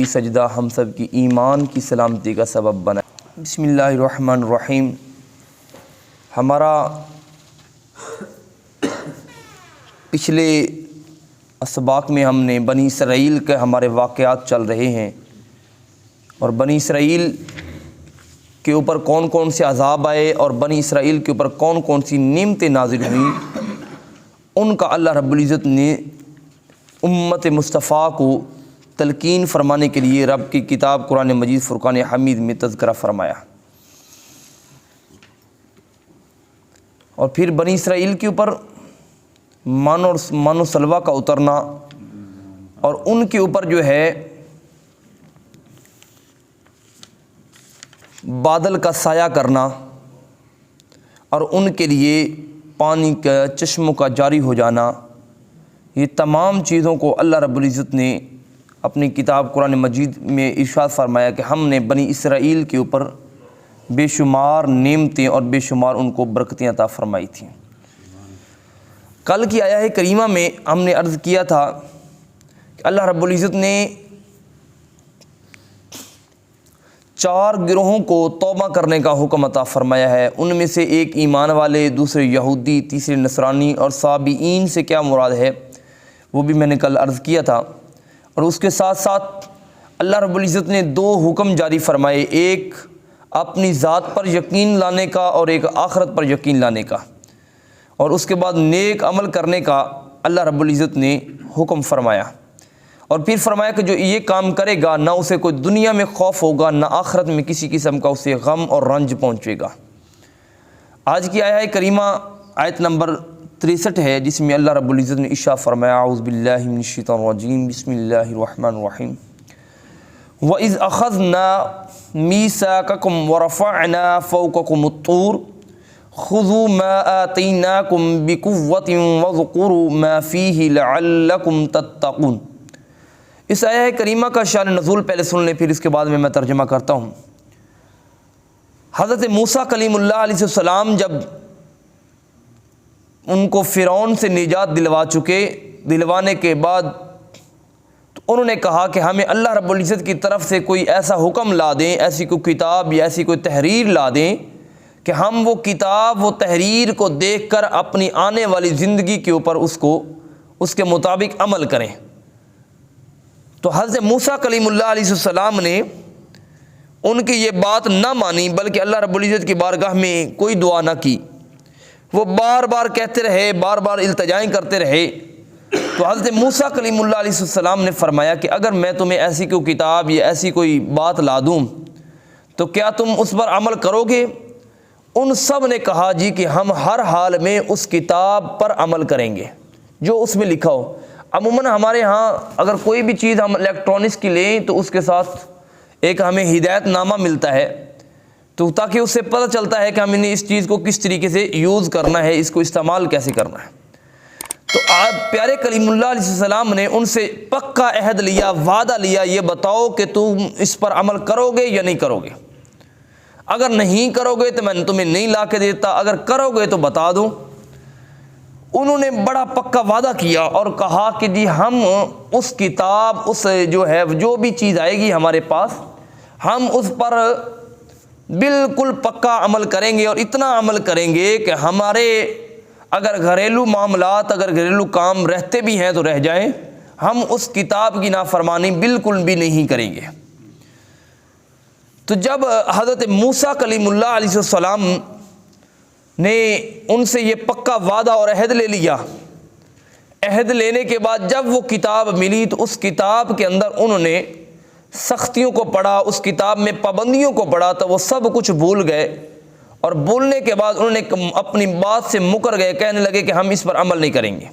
سجدہ ہم سب کی ایمان کی سلامتی کا سبب بنا۔ بسم اللہ الرحمن الرحیم۔ ہمارا پچھلے اسباق میں ہم نے بنی اسرائیل کے ہمارے واقعات چل رہے ہیں، اور بنی اسرائیل کے اوپر کون کون سے عذاب آئے اور بنی اسرائیل کے اوپر کون کون سی نعمتیں نازل ہوئیں، ان کا اللہ رب العزت نے امت مصطفیٰ کو تلقین فرمانے کے لیے رب کی کتاب قرآن مجید فرقان حمید میں تذکرہ فرمایا۔ اور پھر بنی اسرائیل کے اوپر مان و سلوہ کا اترنا، اور ان کے اوپر جو ہے بادل کا سایہ کرنا، اور ان کے لیے پانی کا چشموں کا جاری ہو جانا، یہ تمام چیزوں کو اللہ رب العزت نے اپنی کتاب قرآن مجید میں ارشاد فرمایا کہ ہم نے بنی اسرائیل کے اوپر بے شمار نعمتیں اور بے شمار ان کو برکتیں عطا فرمائی تھیں۔ کل کی آیہ کریمہ میں ہم نے عرض کیا تھا کہ اللہ رب العزت نے 4 گروہوں کو توبہ کرنے کا حکم عطا فرمایا ہے۔ ان میں سے ایک ایمان والے، دوسرے یہودی، تیسرے نصرانی، اور صابئین سے کیا مراد ہے وہ بھی میں نے کل عرض کیا تھا۔ اور اس کے ساتھ ساتھ اللہ رب العزت نے 2 حکم جاری فرمائے، ایک اپنی ذات پر یقین لانے کا اور ایک آخرت پر یقین لانے کا، اور اس کے بعد نیک عمل کرنے کا اللہ رب العزت نے حکم فرمایا۔ اور پھر فرمایا کہ جو یہ کام کرے گا نہ اسے کوئی دنیا میں خوف ہوگا، نہ آخرت میں کسی قسم کا اسے غم اور رنج پہنچے گا۔ آج کی آیہ کریمہ آیت نمبر 63 ہے، جس میں اللہ رب العزت نے ارشاد فرمایا، اعوذ باللہ من الشیطان الرجیم، بسم اللہ الرحمن الرحیم، وَإِذْ أَخَذْنَا مِيثَاقَكُمْ وَرَفَعْنَا فَوْقَكُمُ الطُّورَ خُذُوا مَا آتَيْنَاكُمْ بِقُوَّةٍ وَاذْكُرُوا مَا فِيهِ لَعَلَّكُمْ تَتَّقُونَ۔ اس آیہ کریمہ کا شان نزول پہلے سن لیں، پھر اس کے بعد میں ترجمہ کرتا ہوں۔ حضرت موسیٰ کلیم اللہ علیہ السلام جب ان کو فرعون سے نجات دلوانے کے بعد تو انہوں نے کہا کہ ہمیں اللہ رب العزت کی طرف سے کوئی ایسا حکم لا دیں، ایسی کوئی کتاب یا ایسی کوئی تحریر لا دیں کہ ہم وہ کتاب، وہ تحریر کو دیکھ کر اپنی آنے والی زندگی کے اوپر اس کے مطابق عمل کریں۔ تو حضرت موسیٰ کلیم اللہ علیہ السلام نے ان کی یہ بات نہ مانی، بلکہ اللہ رب العزت کی بارگاہ میں کوئی دعا نہ کی، وہ بار بار کہتے رہے، بار بار التجائیں کرتے رہے۔ تو حضرت موسیٰ کلیم اللہ علیہ السلام نے فرمایا کہ اگر میں تمہیں ایسی کوئی کتاب یا ایسی کوئی بات لا دوں تو کیا تم اس پر عمل کرو گے؟ ان سب نے کہا جی کہ ہم ہر حال میں اس کتاب پر عمل کریں گے جو اس میں لکھا ہو۔ عموماً ہمارے ہاں اگر کوئی بھی چیز ہم الیکٹرانکس کی لیں تو اس کے ساتھ ایک ہمیں ہدایت نامہ ملتا ہے، تو تاکہ اس سے پتہ چلتا ہے کہ ہم نے اس چیز کو کس طریقے سے یوز کرنا ہے، اس کو استعمال کیسے کرنا ہے۔ تو آپ پیارے کلیم اللہ علیہ السلام نے ان سے پکا عہد لیا، وعدہ لیا، یہ بتاؤ کہ تم اس پر عمل کرو گے یا نہیں کرو گے؟ اگر نہیں کرو گے تو میں تمہیں نہیں لا کے دیتا، اگر کرو گے تو بتا دو۔ انہوں نے بڑا پکا وعدہ کیا اور کہا کہ جی ہم اس کتاب، اس جو بھی چیز آئے گی ہمارے پاس، ہم اس پر بالکل پکا عمل کریں گے، اور اتنا عمل کریں گے کہ ہمارے اگر گھریلو معاملات، اگر گھریلو کام رہتے بھی ہیں تو رہ جائیں، ہم اس کتاب کی نافرمانی بالکل بھی نہیں کریں گے۔ تو جب حضرت موسیٰ کلیم اللہ علیہ السلام نے ان سے یہ پکا وعدہ اور عہد لے لیا، عہد لینے کے بعد جب وہ کتاب ملی تو اس کتاب کے اندر انہوں نے سختیوں کو پڑھا، اس کتاب میں پابندیوں کو پڑھا، تو وہ سب کچھ بھول گئے، اور بولنے کے بعد انہوں نے اپنی بات سے مکر گئے، کہنے لگے کہ ہم اس پر عمل نہیں کریں گے۔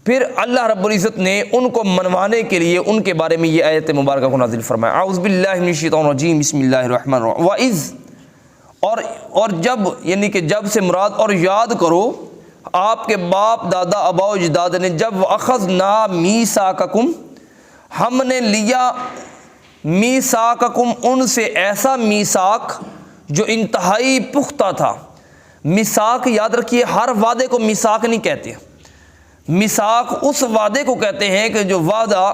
پھر اللہ رب العزت نے ان کو منوانے کے لیے ان کے بارے میں یہ آیت مبارکہ کو نازل فرمایا، اعوذ باللہ من الشیطان الرجیم، بسم اللہ الرحمن الرحیم، وَإِذْ، اور جب، یعنی کہ جب سے مراد اور یاد کرو آپ کے باپ دادا ابا و اجداد نے جب اخذنا میثاقکم، ہم نے لیا میثاقکم ان سے ایسا میثاق جو انتہائی پختہ تھا۔ میثاق یاد رکھیے، ہر وعدے کو میثاق نہیں کہتے، میثاق اس وعدے کو کہتے ہیں کہ جو وعدہ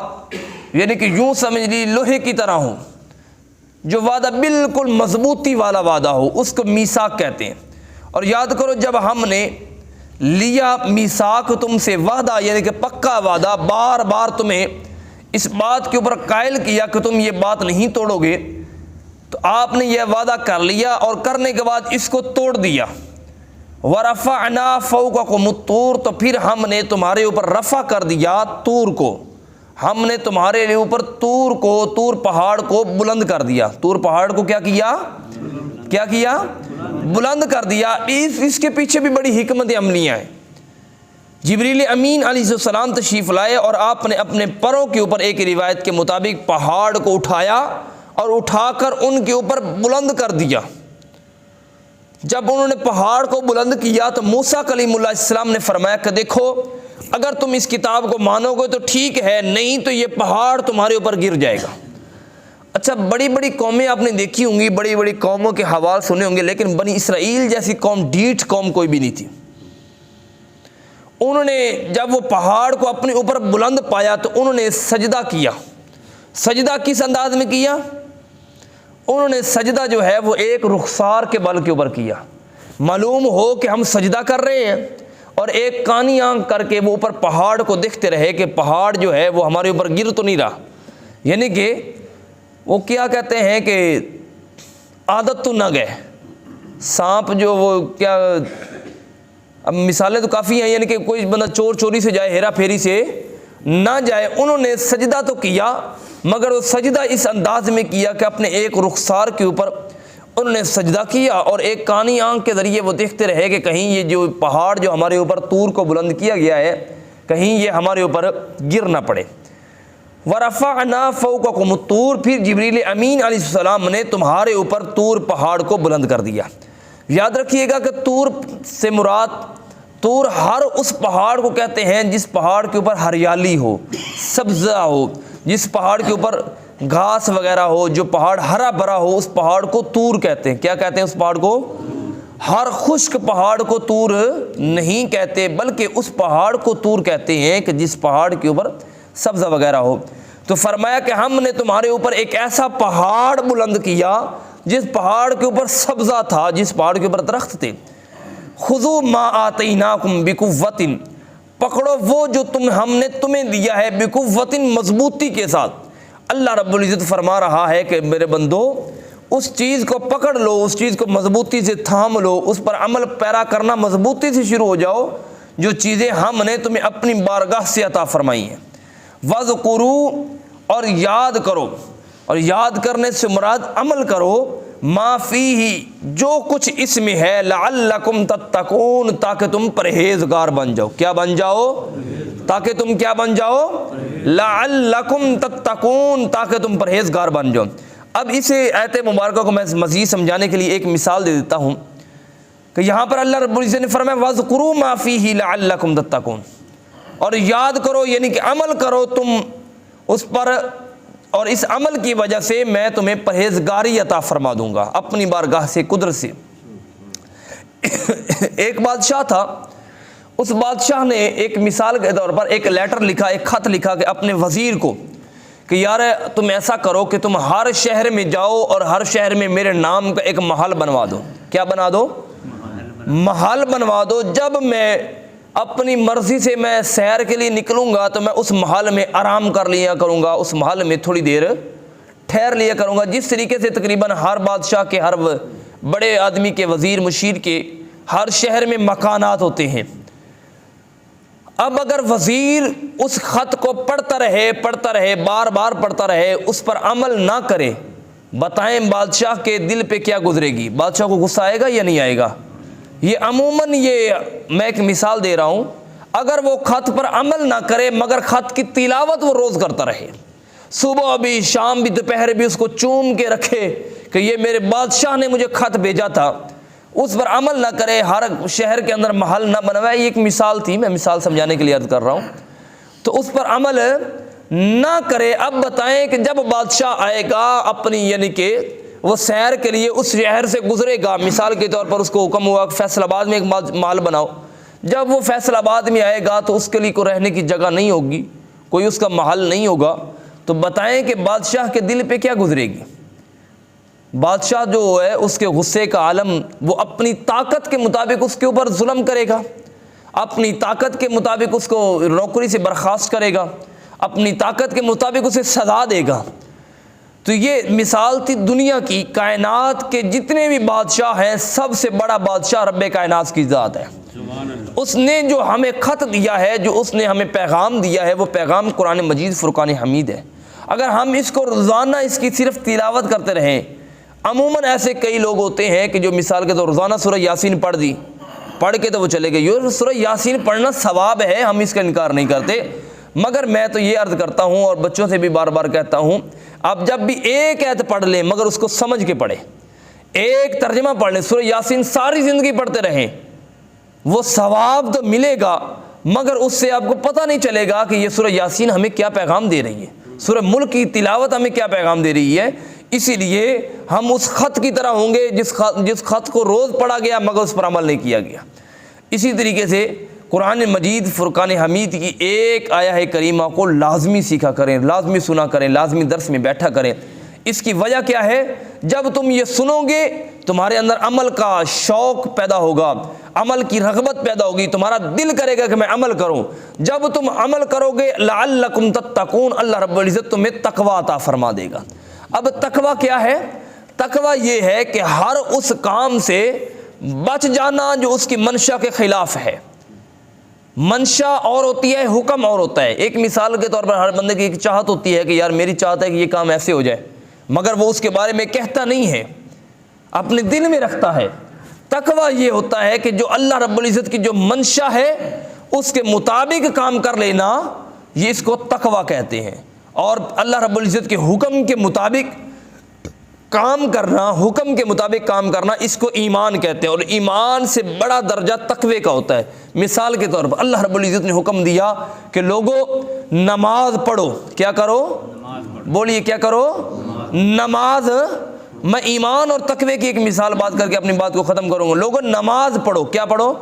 یعنی کہ یوں سمجھ لی لوہے کی طرح ہو، جو وعدہ بالکل مضبوطی والا وعدہ ہو، اس کو میثاق کہتے ہیں۔ اور یاد کرو جب ہم نے لیا میثاق تم سے وعدہ، یعنی کہ پکا وعدہ، بار بار تمہیں اس بات کے اوپر قائل کیا کہ تم یہ بات نہیں توڑو گے، تو آپ نے یہ وعدہ کر لیا اور کرنے کے بعد اس کو توڑ دیا۔ وَرَفَعْنَا فَوْقَكُمُ الطُّورَ، تو پھر ہم نے تمہارے اوپر رفع کر دیا طور کو، ہم نے تمہارے اوپر طور کو، طور پہاڑ کو بلند کر دیا۔ طور پہاڑ کو کیا کیا؟ بلند کر دیا۔ اس کے پیچھے بھی بڑی حکمت عملیاں ہیں۔ جبریل امین علیہ السلام تشریف لائے اور آپ نے اپنے پروں کے اوپر ایک روایت کے مطابق پہاڑ کو اٹھایا اور اٹھا کر ان کے اوپر بلند کر دیا۔ جب انہوں نے پہاڑ کو بلند کیا تو موسیٰ کلیم اللہ علیہ السلام نے فرمایا کہ دیکھو اگر تم اس کتاب کو مانو گے تو ٹھیک ہے، نہیں تو یہ پہاڑ تمہارے اوپر گر جائے گا۔ اچھا، بڑی بڑی قومیں آپ نے دیکھی ہوں گی، بڑی بڑی قوموں کے حوال سنے ہوں گے، لیکن بنی اسرائیل جیسی قوم، ڈھیٹ قوم کوئی بھی نہیں تھی۔ انہوں نے جب وہ پہاڑ کو اپنے اوپر بلند پایا تو انہوں نے سجدہ کیا۔ سجدہ کس انداز میں کیا؟ انہوں نے سجدہ جو ہے وہ ایک رخسار کے بل کے اوپر کیا، معلوم ہو کہ ہم سجدہ کر رہے ہیں، اور ایک کانی آنکھ کر کے وہ اوپر پہاڑ کو دیکھتے رہے کہ پہاڑ جو ہے وہ ہمارے اوپر گر تو نہیں رہا۔ یعنی کہ وہ کیا کہتے ہیں کہ عادت تو نہ گئے، سانپ جو وہ کیا، اب مثالیں تو کافی ہیں، یعنی کہ کوئی بندہ چوری سے جائے، ہیرا پھیری سے نہ جائے۔ انہوں نے سجدہ تو کیا مگر وہ سجدہ اس انداز میں کیا کہ اپنے ایک رخسار کے اوپر انہوں نے سجدہ کیا، اور ایک کانی آنکھ کے ذریعے وہ دیکھتے رہے کہ کہیں یہ جو پہاڑ جو ہمارے اوپر طور کو بلند کیا گیا ہے کہیں یہ ہمارے اوپر گر نہ پڑے۔ وَرَفَعْنَا فَوْقَكُمُ الطُّورَ، پھر جبریل امین علیہ السلام نے تمہارے اوپر طور پہاڑ کو بلند کر دیا۔ یاد رکھیے گا کہ طور سے مراد، طور ہر اس پہاڑ کو کہتے ہیں جس پہاڑ کے اوپر ہریالی ہو، سبزہ ہو، جس پہاڑ کے اوپر گھاس وغیرہ ہو، جو پہاڑ ہرا بھرا ہو، اس پہاڑ کو طور کہتے ہیں۔ کیا کہتے ہیں اس پہاڑ کو؟ ہر خشک پہاڑ کو طور نہیں کہتے، بلکہ اس پہاڑ کو طور کہتے ہیں کہ جس پہاڑ کے اوپر سبزہ وغیرہ ہو۔ تو فرمایا کہ ہم نے تمہارے اوپر ایک ایسا پہاڑ بلند کیا جس پہاڑ کے اوپر سبزہ تھا، جس پہاڑ کے اوپر درخت تھے۔ خذوا ما آتیناکم بقوۃ، پکڑو وہ جو ہم نے تمہیں دیا ہے، بقوۃ، مضبوطی کے ساتھ۔ اللہ رب العزت فرما رہا ہے کہ میرے بندو اس چیز کو پکڑ لو، اس چیز کو مضبوطی سے تھام لو، اس پر عمل پیرا کرنا مضبوطی سے شروع ہو جاؤ، جو چیزیں ہم نے تمہیں اپنی بارگاہ سے عطا فرمائی ہیں۔ وَاذْكُرُوا، اور یاد کرو، اور یاد کرنے سے مراد عمل کرو، ما فیہ، جو کچھ اس میں ہے، لعلکم تتقون، تاکہ تم پرہیزگار بن جاؤ۔ کیا بن جاؤ؟ تاکہ تم کیا بن جاؤ؟ لعلکم تتقون، تاکہ تم پرہیزگار بن جاؤ۔ اب اسے آیت مبارکہ کو میں مزید سمجھانے کے لیے ایک مثال دے دیتا ہوں کہ یہاں پر اللہ رب العزت نے فرمایا وَاذْكُرُوا مَا فِيهِ لَعَلَّكُمْ تَتَّقُونَ، اور یاد کرو، یعنی کہ عمل کرو تم اس پر، اور اس عمل کی وجہ سے میں تمہیں پرہیزگاری عطا فرما دوں گا اپنی بارگاہ سے، قدرت سے۔ ایک بادشاہ تھا، اس بادشاہ نے ایک مثال کے طور پر ایک لیٹر لکھا، ایک خط لکھا کہ اپنے وزیر کو کہ یار تم ایسا کرو کہ تم ہر شہر میں جاؤ اور ہر شہر میں میرے نام کا ایک محل بنوا دو۔ کیا بنا دو؟ محل بنوا دو۔ جب میں اپنی مرضی سے میں سیر کے لیے نکلوں گا تو میں اس محل میں آرام کر لیا کروں گا، اس محل میں تھوڑی دیر ٹھہر لیا کروں گا، جس طریقے سے تقریباً ہر بادشاہ کے، ہر بڑے آدمی کے، وزیر مشیر کے ہر شہر میں مکانات ہوتے ہیں۔ اب اگر وزیر اس خط کو پڑھتا رہے، بار بار پڑھتا رہے، اس پر عمل نہ کرے، بتائیں بادشاہ کے دل پہ کیا گزرے گی؟ بادشاہ کو غصہ آئے گا یا نہیں آئے گا؟ یہ عموماً، یہ میں ایک مثال دے رہا ہوں، اگر وہ خط پر عمل نہ کرے مگر خط کی تلاوت وہ روز کرتا رہے، صبح بھی، شام بھی، دوپہر بھی اس کو چوم کے رکھے کہ یہ میرے بادشاہ نے مجھے خط بھیجا تھا، اس پر عمل نہ کرے، ہر شہر کے اندر محل نہ بنوائے، یہ ایک مثال تھی، میں مثال سمجھانے کے لیے عرض کر رہا ہوں، تو اس پر عمل نہ کرے۔ اب بتائیں کہ جب بادشاہ آئے گا اپنی، یعنی کہ وہ سیر کے لیے اس شہر سے گزرے گا، مثال کے طور پر اس کو حکم ہوا کہ فیصل آباد میں ایک محل بناؤ، جب وہ فیصل آباد میں آئے گا تو اس کے لیے کوئی رہنے کی جگہ نہیں ہوگی، کوئی اس کا محل نہیں ہوگا، تو بتائیں کہ بادشاہ کے دل پہ کیا گزرے گی؟ بادشاہ جو ہے اس کے غصے کا عالم، وہ اپنی طاقت کے مطابق اس کے اوپر ظلم کرے گا، اپنی طاقت کے مطابق اس کو نوکری سے برخاست کرے گا، اپنی طاقت کے مطابق اسے سزا دے گا۔ تو یہ مثال تھی دنیا کی، کائنات کے جتنے بھی بادشاہ ہیں سب سے بڑا بادشاہ رب کائنات کی ذات ہے۔ اس نے جو ہمیں خط دیا ہے، جو اس نے ہمیں پیغام دیا ہے، وہ پیغام قرآن مجید فرقان حمید ہے۔ اگر ہم اس کو روزانہ اس کی صرف تلاوت کرتے رہیں، عموماً ایسے کئی لوگ ہوتے ہیں کہ جو مثال کے طور روزانہ سورہ یاسین پڑھ دی، پڑھ کے تو وہ چلے گئے۔ یہ سورہ یاسین پڑھنا ثواب ہے، ہم اس کا انکار نہیں کرتے، مگر میں تو یہ عرض کرتا ہوں اور بچوں سے بھی بار بار کہتا ہوں، آپ جب بھی ایک آیت پڑھ لیں مگر اس کو سمجھ کے پڑھیں، ایک ترجمہ پڑھ لیں، سورہ یاسین ساری زندگی پڑھتے رہیں، وہ ثواب تو ملے گا، مگر اس سے آپ کو پتہ نہیں چلے گا کہ یہ سورہ یاسین ہمیں کیا پیغام دے رہی ہے، سورہ ملک کی تلاوت ہمیں کیا پیغام دے رہی ہے۔ اسی لیے ہم اس خط کی طرح ہوں گے جس خط کو روز پڑھا گیا مگر اس پر عمل نہیں کیا گیا۔ اسی طریقے سے قرآن مجید فرقان حمید کی ایک آیہ کریمہ کو لازمی سیکھا کریں، لازمی سنا کریں، لازمی درس میں بیٹھا کریں۔ اس کی وجہ کیا ہے؟ جب تم یہ سنو گے تمہارے اندر عمل کا شوق پیدا ہوگا، عمل کی رغبت پیدا ہوگی، تمہارا دل کرے گا کہ میں عمل کروں۔ جب تم عمل کرو گے لعلکم تتقون، اللہ رب العزت تمہیں تقوی عطا فرما دے گا۔ اب تقوی کیا ہے؟ تقوی یہ ہے کہ ہر اس کام سے بچ جانا جو اس کی منشا کے خلاف ہے۔ منشا اور ہوتی ہے، حکم اور ہوتا ہے۔ ایک مثال کے طور پر ہر بندے کی ایک چاہت ہوتی ہے کہ یار میری چاہت ہے کہ یہ کام ایسے ہو جائے، مگر وہ اس کے بارے میں کہتا نہیں ہے، اپنے دل میں رکھتا ہے۔ تقوی یہ ہوتا ہے کہ جو اللہ رب العزت کی جو منشا ہے اس کے مطابق کام کر لینا، یہ اس کو تقوی کہتے ہیں۔ اور اللہ رب العزت کے حکم کے مطابق کام کرنا، حکم کے مطابق کام کرنا، اس کو ایمان کہتے ہیں۔ اور ایمان سے بڑا درجہ تقوی کا ہوتا ہے۔ مثال کے طور پر اللہ رب العزت نے حکم دیا کہ لوگوں نماز پڑھو، کیا کرو؟ بولیے کیا کرو؟ نماز۔ میں ایمان اور تقوی کی ایک مثال بات کر کے اپنی بات کو ختم کروں گا۔ لوگوں نماز پڑھو، کیا پڑھو؟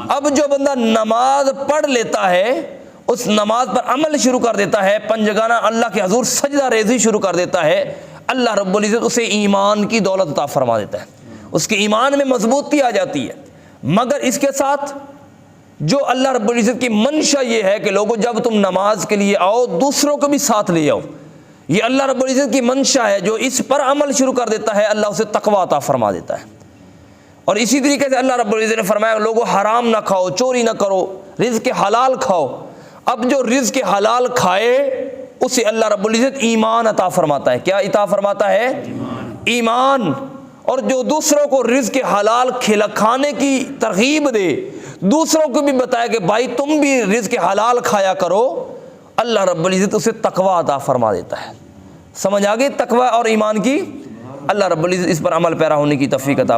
اب جو بندہ نماز پڑھ لیتا ہے، اس نماز پر عمل شروع کر دیتا ہے، پنجگانہ اللہ کے حضور سجدہ ریزی شروع کر دیتا ہے، اللہ رب العزت اسے ایمان کی دولت عطا فرما دیتا ہے، اس کے ایمان میں مضبوطی آ جاتی ہے۔ مگر اس کے ساتھ جو اللہ رب العزت کی منشا یہ ہے کہ لوگوں جب تم نماز کے لیے آؤ دوسروں کو بھی ساتھ لے آؤ، یہ اللہ رب العزت کی منشا ہے۔ جو اس پر عمل شروع کر دیتا ہے اللہ اسے تقوی عطا فرما دیتا ہے۔ اور اسی طریقے سے اللہ رب العزت نے فرمایا لوگوں حرام نہ کھاؤ، چوری نہ کرو، رزق حلال کھاؤ۔ اب جو رزق حلال کھائے اسے اللہ رب العزت ایمان عطا فرماتا ہے۔ کیا عطا فرماتا ہے؟ ایمان۔ اور جو دوسروں کو رزق حلال کھانے کی ترغیب دے، دوسروں کو بھی بتائے کہ بھائی تم بھی رزق حلال کھایا کرو، اللہ رب العزت اسے تقوی عطا فرما دیتا ہے۔ سمجھ آ گئی تقوی اور ایمان کی؟ اللہ رب العزت اس پر عمل پیرا ہونے کی توفیق عطا